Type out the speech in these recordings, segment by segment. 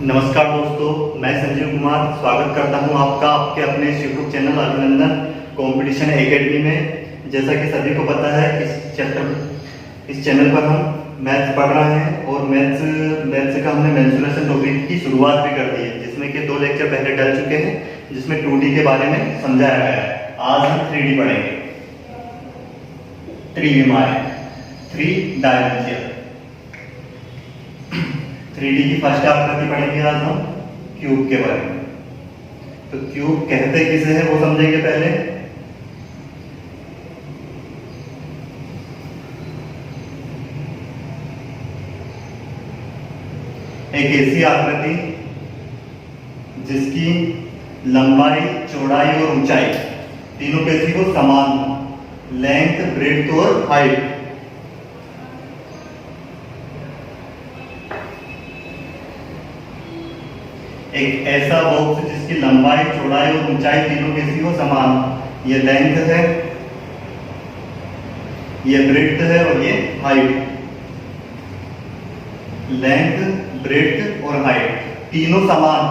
नमस्कार दोस्तों, मैं संजीव कुमार स्वागत करता हूं आपका आपके अपने यूट्यूब चैनल अभिनंदन कंपटीशन एकेडमी में। जैसा कि सभी को पता है इस चैनल पर हम मैथ्स पढ़ रहे हैं और मैथ्स का हमने मेंसुरेशन टॉपिक की शुरुआत भी कर दी है, जिसमें कि 2 लेक्चर पहले डल चुके हैं, जिसमें 2D के बारे में समझाया गया है। आज हम 3D पढ़ेंगे। त्रिविमाएं, 3 डायमेंशन। 3D की फर्स्ट आकृति पढ़ेंगे आज हम क्यूब के बारे में। तो क्यूब कहते किसे है वो समझेंगे पहले। एक ऐसी आकृति जिसकी लंबाई, चौड़ाई और ऊंचाई तीनों कैसी हो, समान हो, लेंथ, ब्रेड्थ और हाइट। एक ऐसा बॉक्स जिसकी लंबाई, चौड़ाई और ऊंचाई तीनों कैसी हो, समान। ये लेंथ है, ये ब्रेड्थ है और ये हाइट। लेंथ, ब्रेड्थ और हाइट तीनों समान,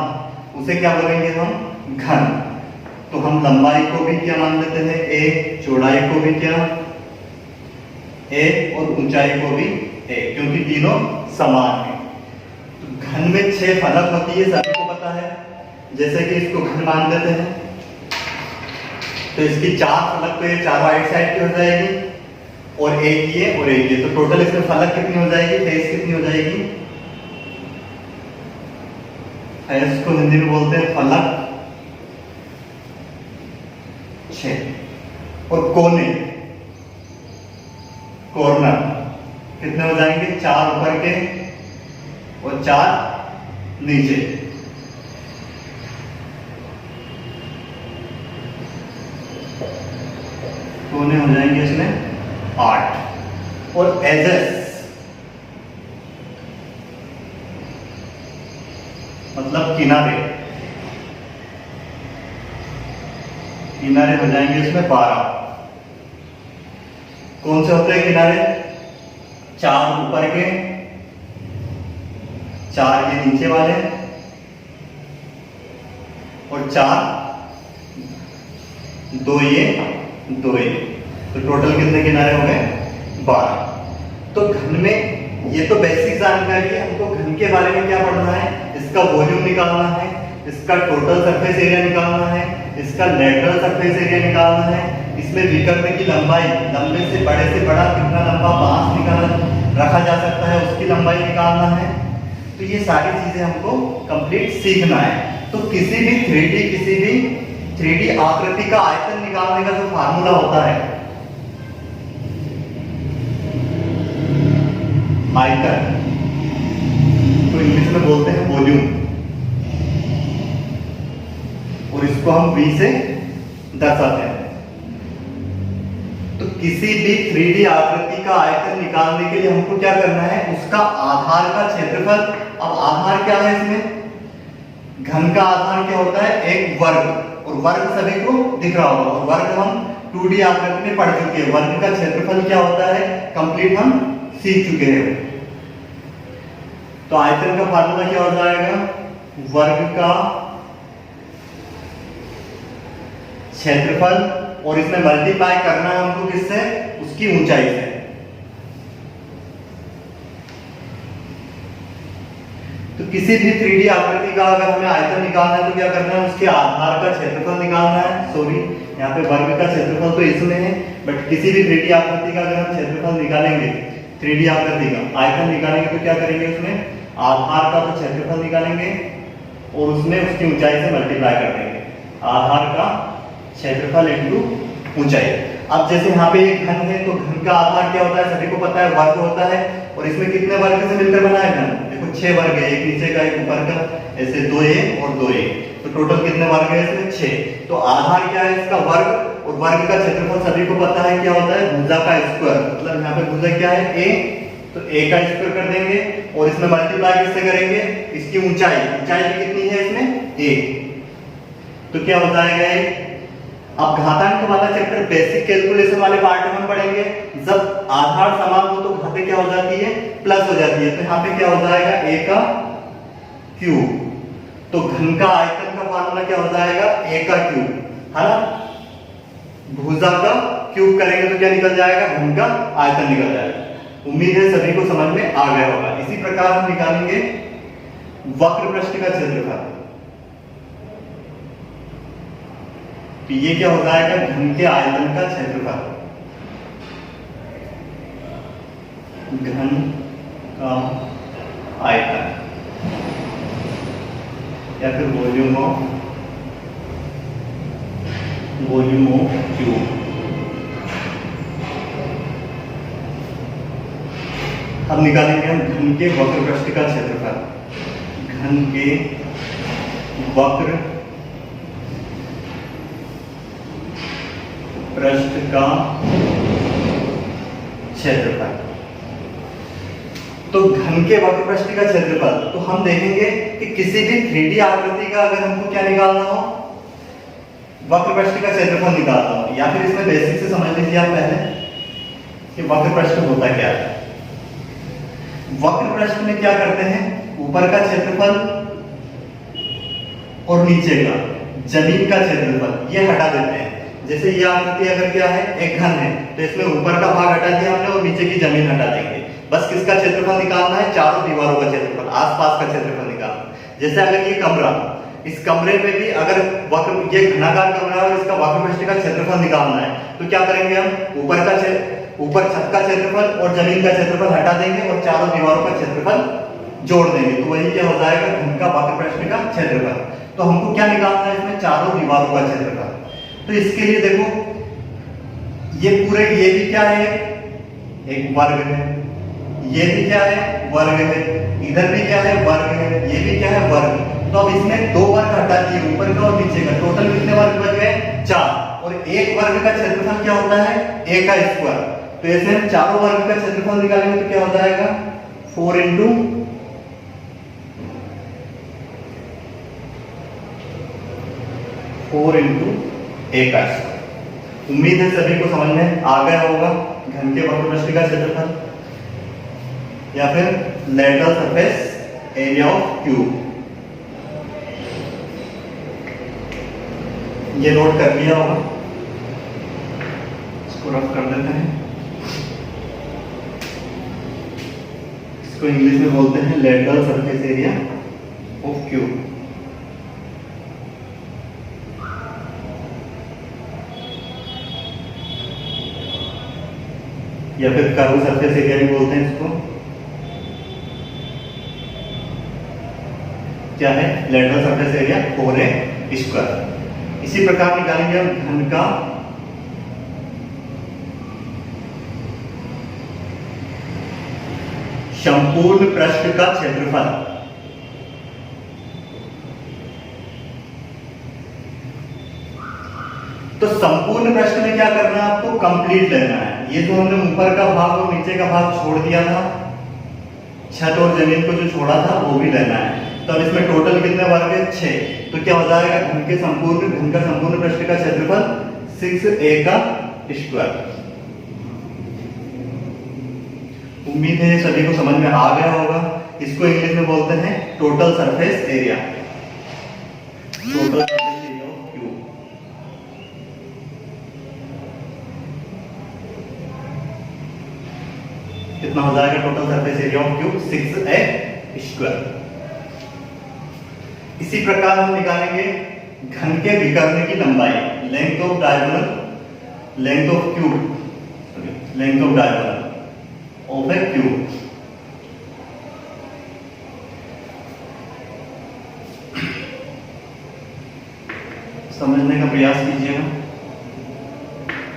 उसे क्या बोलेंगे हम, घन। तो हम लंबाई को भी क्या मान लेते हैं, ए, चौड़ाई को भी क्या, ए, और ऊंचाई को भी ए, क्योंकि तीनों समान है। तो घन में 6 फलक होती है, सभी को पता है। जैसे कि इसको घन मान लेते हैं तो इसकी 4 फलक तो ये 4 राइट साइड की हो जाएगी और एक ये और एक ये। तो टोटल इसमें फलक कितनी हो जाएगी, फेस कितनी हो जाएगी। फेस को हिंदी में बोलते हैं फलक 6। और कोने, कॉर्नर कितने हो जाएंगे, 4 ऊपर के और 4 नीचे। कोने हो जाएंगे इसमें 8। और एजेस मतलब किनारे, किनारे हो जाएंगे इसमें 12। कौन से होते हैं किनारे, 4 ऊपर के, 4 ये नीचे वाले और 4 2 ये 2 ये। तो टोटल कितने किनारे हो गए, 12। तो घन में ये तो बेसिक जानकारी है। हमको घन के बारे में क्या पढ़ना है, इसका वॉल्यूम निकालना है, इसका टोटल सरफेस एरिया निकालना है, इसका लेटरल सरफेस एरिया निकालना है, इसमें विकर्ण की लंबाई, लंबे से बड़ा कितना लंबा बांस निकाला रखा जा सकता है, उसकी लंबाई निकालना है। तो ये सारी चीजें हमको कंप्लीट सीखना है। तो किसी भी 3D आकृति का आयतन निकालने का जो फार्मूला होता है, आयतन, तो इंग्लिश में बोलते हैं वॉल्यूम, और इसको हम V से दर्शाते हैं। तो किसी भी 3D आकृति का आयतन निकालने के लिए हमको क्या करना है, उसका आधार का क्षेत्रफल। अब आधार क्या है इसमें, घन का आधार क्या होता है, एक वर्ग, और वर्ग सभी को दिख रहा होगा। और वर्ग हम 2D आकृति में पढ़ चुके हैं। वर्ग का क्षेत्रफल क्या होता है, कंप्लीट हम सीख चुके हैं। तो आयतन का फार्मूला क्या हो जाएगा, वर्ग का क्षेत्रफल, और इसमें मल्टीप्लाई करना है हमको किससे, उसकी ऊंचाई से। तो किसी भी 3D आकृति का अगर हमें आयतन निकालना है तो क्या करना है, उसके आधार का क्षेत्रफल निकालना है। सॉरी, यहाँ पे वर्ग का क्षेत्रफल तो इसमें है, बट किसी भी 3D आकृति का अगर हम क्षेत्रफल निकालेंगे, 3D आकृति का आयतन निकालेंगे तो क्या करेंगे, उसमें आधार का तो क्षेत्रफल निकालेंगे और उसमें उसकी ऊंचाई से मल्टीप्लाई कर देंगे। आधार का क्षेत्रफल इंटू ऊंचाई। अब जैसे यहाँ पे एक घन है, तो घन का आधार क्या होता है, सभी को पता है, वर्ग होता है। और इसमें कितने वर्ग से मिलकर बना है घन, देखो 6 वर्ग है, एक नीचे का एक ऊपर का, ऐसे 2 ये और 2 ये। तो टोटल कितने वर्ग है इसमें, 6। तो आधार क्या है इसका, वर्ग, और वर्ग का क्षेत्रफल सभी को पता है क्या होता है, भुजा का स्क्वायर। मतलब यहाँ पे भुजा क्या है, a, तो a का स्क्वायर कर देंगे और इसमें मल्टीप्लाई किससे करेंगे, इसकी ऊंचाई भी कितनी है इसमें, a। तो क्या हो जाएगा, अब घातांक वाला चैप्टर बेसिक कैलकुलेशन वाले पार्ट में हम पढ़ेंगे। जब आधार समान हो तो घातें क्या हो जाती है, प्लस हो जाती है। तो यहाँ पे क्या हो जाएगा, a का क्यूब। तो घन का आयतन का फार्मूला क्या हो जाएगा, a का क्यूब, है ना। भुजा का क्यूब करेंगे तो क्या निकल जाएगा, घन का आयतन निकल जाएगा। उम्मीद है सभी को समझ में आ गया होगा। इसी प्रकार हम निकालेंगे वक्र पृष्ठ का क्षेत्रफल। तो ये क्या हो जाएगा, घन के आयतन का क्षेत्रफल, घन का आयतन या फिर वॉल्यूम ऑफ क्यूब। अब निकालेंगे हम घन के वक्र पृष्ठ का क्षेत्रफल, घन के वक्र पृष्ठ का क्षेत्रफल। तो घन के वक्र पृष्ठ का क्षेत्रफल, तो हम देखेंगे कि किसी भी 3D आकृति का अगर हमको क्या निकालना हो, वक्र पृष्ठ का क्षेत्रफल निकालना हो, या फिर इसमें बेसिक से समझ लीजिए आप पहले कि वक्र पृष्ठ होता क्या है। वक्र पृष्ठ में क्या करते हैं, ऊपर का क्षेत्रफल और नीचे का जमीन का क्षेत्रफल ये हटा देते हैं। जैसे ये आकृति अगर क्या है, एक घन है, तो इसमें ऊपर का भाग हटा दिया हमने और नीचे की जमीन हटा देंगे। बस किसका क्षेत्रफल निकालना है, चारों दीवारों का क्षेत्रफल, आसपास का क्षेत्रफल निकालना। जैसे अगर ये कमरा, इस कमरे में भी अगर वक्र, ये घनाकार कमरा है और इसका वक्र पृष्ठ का क्षेत्रफल निकालना है, तो क्या करेंगे हम, ऊपर छत का क्षेत्रफल और जमीन का क्षेत्रफल हटा देंगे और चारों दीवारों का क्षेत्रफल जोड़ देंगे। तो वही क्या हो जाएगा, घन का वक्र पृष्ठ का क्षेत्रफल। तो हमको क्या निकालना है, इसमें चारों दीवारों का क्षेत्रफल। तो इसके लिए देखो, ये पूरे, ये भी क्या है, एक वर्ग है, ये भी क्या है, वर्ग है, इधर भी क्या है, वर्ग है, ये भी क्या है, वर्ग। तो अब इसमें दो वर्ग हटा दिए, ऊपर का और नीचे का, टोटल कितने वर्ग बच गए, 4। और एक वर्ग का क्षेत्रफल क्या होता है, a का स्क्वायर। तो ऐसे हम चारों वर्ग का क्षेत्रफल निकालेंगे तो क्या हो जाएगा, 4 इंटू 4 a का स्क्वायर। उम्मीद है सभी को समझ में आ गया होगा घन के वक्र पृष्ठ का क्षेत्रफल या फिर lateral surface area of cube. ये नोट कर लिया होगा, इसको रफ कर देते हैं। इसको इंग्लिश में बोलते हैं lateral surface area of cube. या फिर कर्व सरफेस एरिया भी बोलते हैं इसको। क्या है, lateral surface area 4a square. इसी प्रकार निकालेंगे हम घन का संपूर्ण पृष्ठ का क्षेत्रफल। तो संपूर्ण पृष्ठ में क्या करना है, आपको कंप्लीट लेना है। ये जो हमने ऊपर का भाग और नीचे का भाग छोड़ दिया था, छत और जमीन को जो छोड़ा था वो भी लेना है। तो अब इसमें टोटल कितने वर्ग है, 6। तो क्या हो जाएगा, घन का संपूर्ण पृष्ठ का क्षेत्रफल 6a का स्क्वायर। उम्मीद है सभी को समझ में आ गया होगा। इसको इंग्लिश में बोलते हैं total surface area, total surface area of cube. कितना हो जाएगा total surface area of cube, 6a square. इसी प्रकार हम निकालेंगे घन के विकर्ण की लंबाई, length of diagonal, length of cube, length of diagonal of A cube. समझने का प्रयास कीजिएगा।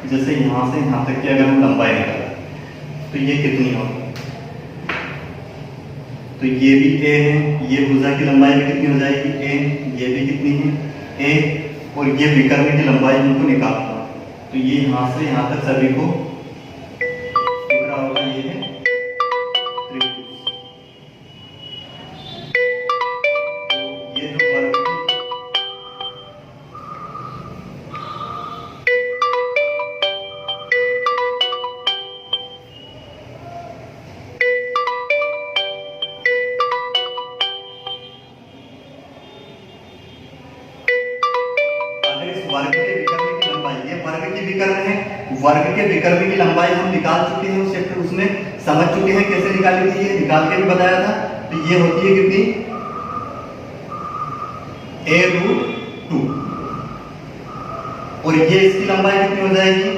जैसे यहां से यहां तक की अगर हम लंबाई निकालें तो ये कितनी होगी, तो ये भी a है, ये भुजा की लंबाई भी कितनी हो जाएगी a, ये भी कितनी है a, और ये विकर्ण की लंबाई हमको निकालना है। तो ये यहां से यहां तक सभी को दिख रहा होगा, ये है त्रिभुज। ये जो वर्ग वर्ग के विकर्ण की लंबाई हम निकाल चुके हैं उस चैप्टर, उसमें समझ चुके हैं कैसे निकाली थी, ये निकाल के भी बताया था। तो ये होती है कितनी, a√2, और ये इसकी लंबाई कितनी हो जाएगी,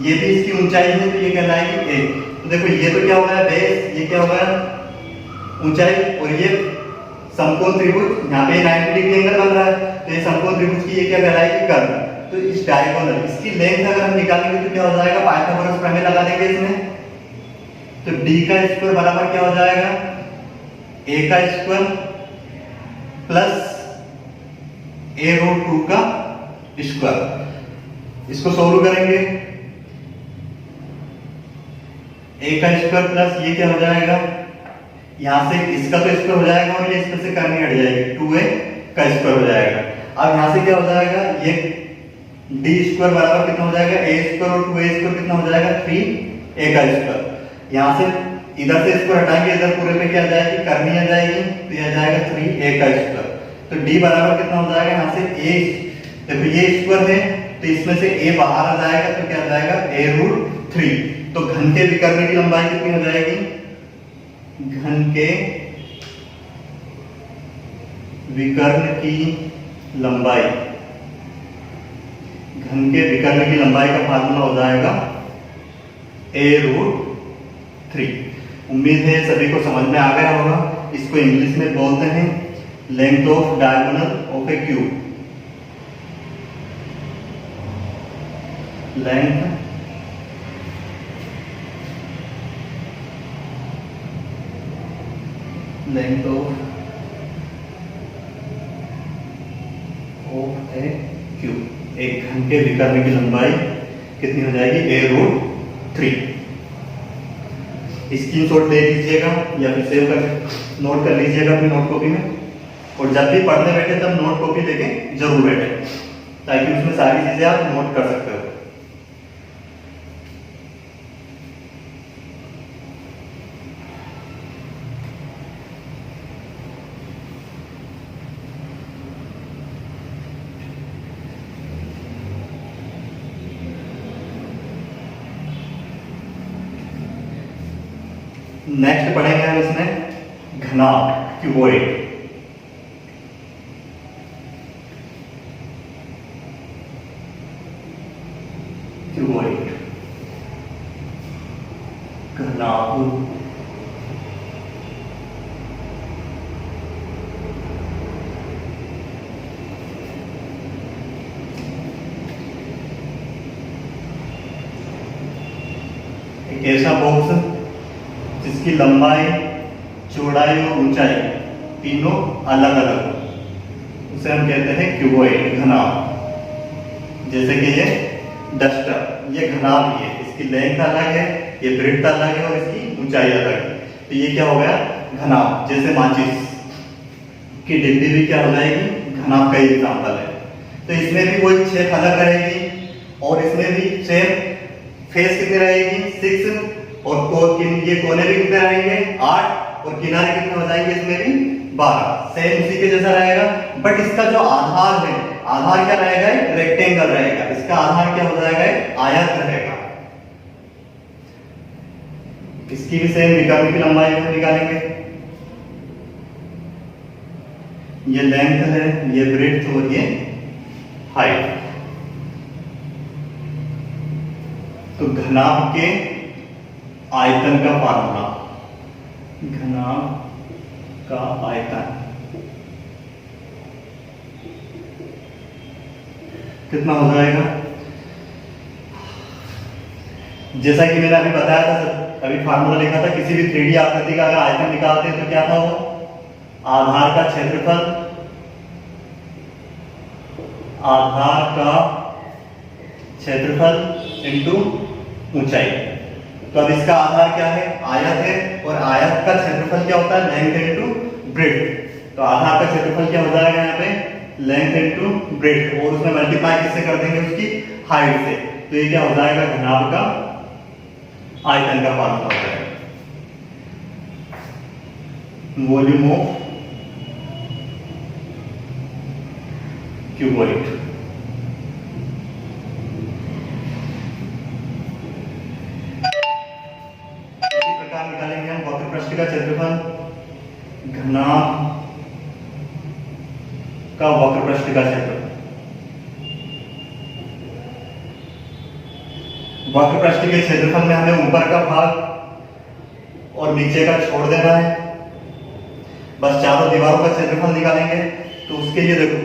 ये भी इसकी ऊंचाई है, तो ये कहलाएगी a। तो देखो ये तो क्या हो गया बेस, ये क्या हो गया ऊंचाई, और ये समकोण त्रिभुज, यहाँ पे 90 डिग्री एंगल बन रहा है, तो ये समकोण त्रिभुज की ये क्या कहलाएगी कर्व। तो इस डायगोनल इसकी लेंथ अगर हम निकालेंगे तो क्या हो जाएगा, पाइथागोरस प्रमेय लगा देंगे इसमें, तो d का स्क्वायर बराबर क्या हो जाएगा, a का स्क्वायर प्लस a√2 का स्क्वायर। इसको सोल्व करेंगे, a का स्क्वायर प्लस ये क्या हो जाएगा, यहां से इसका तो स्क्वायर हो जाएगा और ये इसमें से करनी हट जाएगी, 2a का स्क्वायर हो जाएगा। अब यहां से क्या हो जाएगा, ये d स्क्वायर बराबर कितना हो जाएगा, a स्क्वायर और 2a स्क्वायर कितना हो जाएगा, 3a का स्क्वायर। यहां से इधर से स्क्वायर हटाएंगे, इधर पूरे में क्या आ जाएगी, करनी आ जाएगी, तो ये आ जाएगा 3a का स्क्वायर। तो d बराबर कितना हो जाएगा, यहां से a, देखो ये स्क्वायर है तो इसमें से a बाहर आ जाएगा, तो क्या आ जाएगा a√3। तो घन के विकर्ण की लंबाई कितनी हो जाएगी, घन के विकर्ण की लंबाई, घन के विकर्ण की लंबाई का फार्मूला हो जाएगा a√3। उम्मीद है सभी को समझ में आ गया होगा। इसको इंग्लिश में बोलते हैं length of diagonal of A cube, length of A cube, एक घन के विकर्ण की लंबाई कितनी हो जाएगी, a√3। स्क्रीनशॉट ले लीजिएगा या फिर सेव कर नोट कर लीजिएगा अपनी नोट कॉपी में, और जब भी पढ़ने बैठे तब नोट कॉपी लेके जरूर बैठे, ताकि उसमें सारी चीजें आप नोट कर सकते हो। नेक्स्ट पढ़ेंगे हम इसमें घनाभ, क्यूबॉइड। क्यूबॉइड घनाभ, एक ऐसा बॉक्स जिसकी लंबाई, चौड़ाई और ऊंचाई तीनों अलग अलग हो, उसे हम कहते हैं क्यूबॉइड, घनाभ। जैसे कि ये डस्टर, ये घनाभ ही है, इसकी लेंथ अलग है, ये ब्रेड्थ अलग है और इसकी ऊंचाई अलग है, तो ये क्या हो गया घनाभ। जैसे माचिस की डिब्बी भी क्या हो जाएगी, घनाभ का एग्जाम्पल है। तो इसमें भी वही शेप अलग रहेगी, और इसमें भी शेप, फेस कितनी रहेगी 6, और ये कोने भी कितने रहेंगे 8, और किनारे कितने हो जाएंगे इसमें भी 12। सेम उसी के जैसा रहेगा, बट इसका जो आधार है, आधार क्या रहेगा, रेक्टेंगल रहेगा, इसका आधार क्या हो जाएगा, आयत रहेगा। इसकी भी सेम विकर्ण की लंबाई हम निकालेंगे, ये लेंथ है, ये ब्रेड्थ और ये हाइट। तो घनाभ के आयतन का फार्मूला, घनाभ का आयतन कितना हो जाएगा, जैसा कि मैंने अभी बताया था, अभी फार्मूला लिखा था, किसी भी 3D आकृति का अगर आयतन निकालते हैं तो क्या था वो, आधार का क्षेत्रफल, आधार का क्षेत्रफल इनटू ऊंचाई। तो अब इसका आधार क्या है, आयत है, और आयत का क्षेत्रफल क्या होता है, लेंथ इनटू ब्रेड्थ। तो आधार का क्षेत्रफल क्या हो जाएगा यहाँ पे, लेंथ इनटू ब्रेड्थ, और उसमें मल्टीप्लाई किससे कर देंगे, उसकी हाइट से। तो ये क्या हो जाएगा, घनाभ का आयतन का फार्मूला हो जाएगा, वॉल्यूम ऑफ क्यूबॉइड। का वक्र पृष्ठ का क्षेत्रफल। वक्र पृष्ठ के क्षेत्रफल में हमें ऊपर का भाग और नीचे का छोड़ देना है, बस चारों दीवारों का क्षेत्रफल निकालेंगे। तो उसके लिए देखो,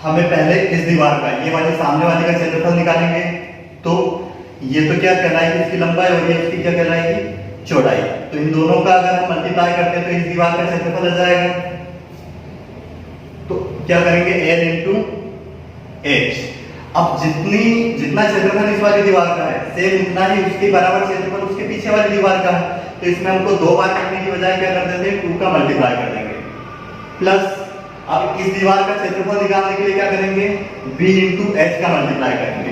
हमें पहले इस दीवार का, ये वाली सामने वाली का क्षेत्रफल निकालेंगे। तो ये तो क्या कहलाएगी, इसकी लंबाई, और ये इसकी क्या कहलाएगी, चौड़ाई। तो इन दोनों का अगर हम मल्टीप्लाई करते हैं तो इस दीवार का क्षेत्रफल आ जाएगा। तो क्या करेंगे, L इंटू H। अब जितना क्षेत्रफल इस वाली दीवार का है, सेम उतना ही उसके बराबर क्षेत्रफल उसके पीछे वाली दीवार का है। तो इसमें हमको 2 बार करने की बजाय क्या कर देते हैं, 2 का मल्टीप्लाई कर देंगे। प्लस अब इस दीवार का क्षेत्रफल निकालने के लिए क्या करेंगे, b इंटू एच का मल्टीप्लाई करेंगे।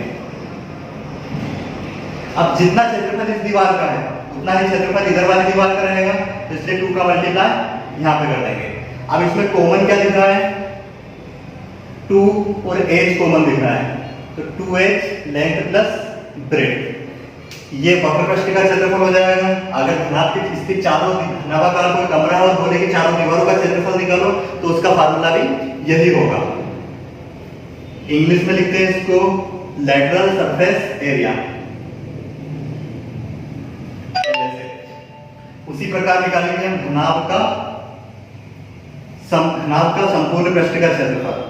अब जितना क्षेत्रफल इस दीवार का है उतना ही क्षेत्रफल इधर वाली दीवार का रहेगा, तो इसलिए 2 का मल्टीप्लाई यहाँ पे कर देंगे। अब इसमें कॉमन क्या दिख रहा है, 2 और h कॉमन दिख रहा है। तो 2h लेंथ प्लस ब्रेड्थ, ये वक्र पृष्ठ का क्षेत्रफल हो जाएगा। अगर घनाभ के इसके चारों घनाभाकार कोई कमरा है और बोले कि चारों दीवारों का क्षेत्रफल निकालो, तो उसका फार्मूला भी यही होगा। इंग्लिश में लिखते हैं इसको लैटरल सरफेस एरिया। उसी प्रकार निकालेंगे हम घनाभ का संपूर्ण पृष्ठ का क्षेत्रफल।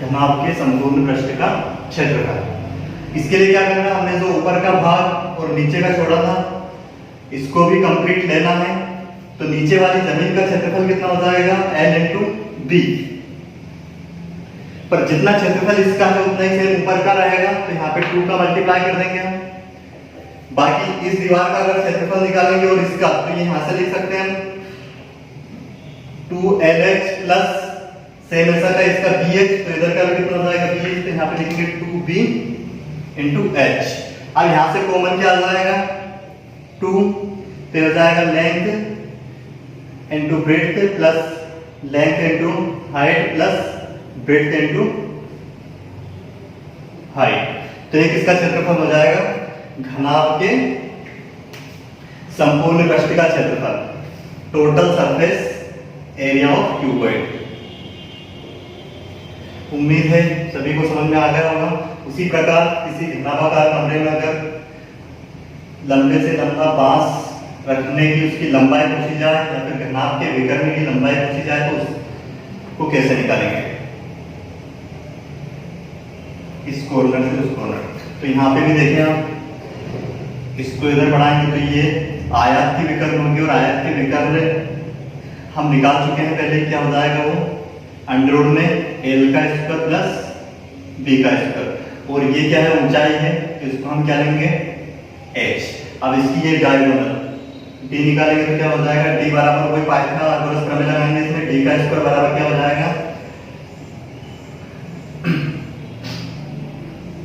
घनाभ के संपूर्ण पृष्ठ का क्षेत्रफल। इसके लिए क्या करना है, हमने जो ऊपर का भाग और नीचे का छोड़ा था, इसको भी कंप्लीट लेना है। तो नीचे वाली जमीन का क्षेत्रफल कितना हो जाएगा, L इंटू बी। पर जितना क्षेत्रफल इसका है उतना ही सेम ऊपर का रहेगा, तो यहाँ पे 2 का मल्टीप्लाई कर देंगे हम। बाकी इस दीवार का अगर क्षेत्रफल निकालेंगे और इसका, तो ये यहां से लिख सकते हैं 2LH प्लस सेम ऐसा का इसका BH, तो इधर का भी कितना हो जाएगा BH, तो यहाँ पे लिखेंगे 2B इंटू H। अब यहाँ से कॉमन क्या आ जाएगा, 2, तो हो जाएगा length into breadth plus length into height plus breadth into height. तो एक इसका क्षेत्रफल हो जाएगा घनाभ के संपूर्ण पृष्ठ का क्षेत्रफल, total surface area of cuboid. उम्मीद है सभी को समझ में आ गया होगा। उसी प्रकार किसी घनाभाकार कमरे में अगर लंबे से लंबा बांस रखने की उसकी लंबाई पूछी जाए या फिर घनाभ के विकर्ण की लंबाई पूछी जाए, तो उसको कैसे निकालेंगे, इस कॉर्नर से उस कॉर्नर। तो यहाँ पे भी देखिए आप, इसको इधर बढ़ाएंगे तो ये आयत की विकर्ण होगी, और आयत के विकर्ण हम निकाल चुके हैं पहले। क्या हो जाएगा वो, अंडर रूट में L का स्क्वायर प्लस B का स्क्वायर, और ये क्या है, ऊंचाई है, तो इसको हम क्या लेंगे H। अब इसकी ये डायगोनल D निकालेंगे तो क्या हो जाएगा, D बराबर कोई पाइथागोरस का आर्गोरस प्रमेय लगाएंगे इसमें, D का स्क्वायर बराबर क्या हो जाएगा,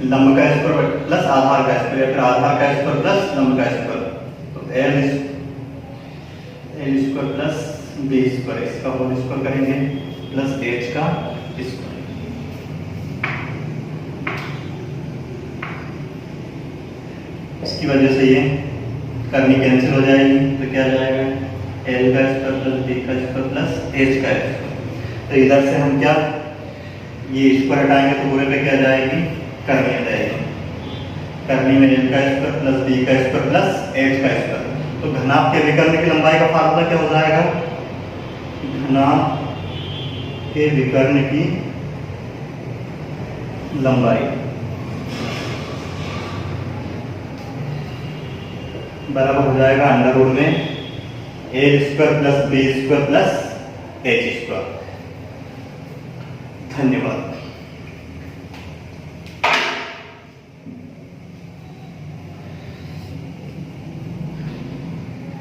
लंब का स्क्वायर प्लस आधार का स्क्वायर, या फिर आधार का स्क्वायर प्लस लंब का स्क्वायर। तो L square plus B square, इसका होल स्क्वायर करेंगे प्लस H का स्क्वायर। इसकी वजह से ये करनी कैंसिल हो जाएगी, तो क्या जाएगा, L का स्क्वायर प्लस B का स्क्वायर प्लस H का स्क्वायर। तो इधर से हम क्या, ये स्क्वायर हटाएंगे तो पूरे पे क्या जाएगी, करनी आ जाएगी। करनी में L का स्क्वायर प्लस B का स्क्वायर प्लस H का स्क्वायर। तो घनाभ के विकर्ण की लंबाई का फार्मूला क्या हो जाएगा, घनाभ के विकर्ण की लंबाई बराबर हो जाएगा अंडर रूट में L square plus B square plus H square. धन्यवाद।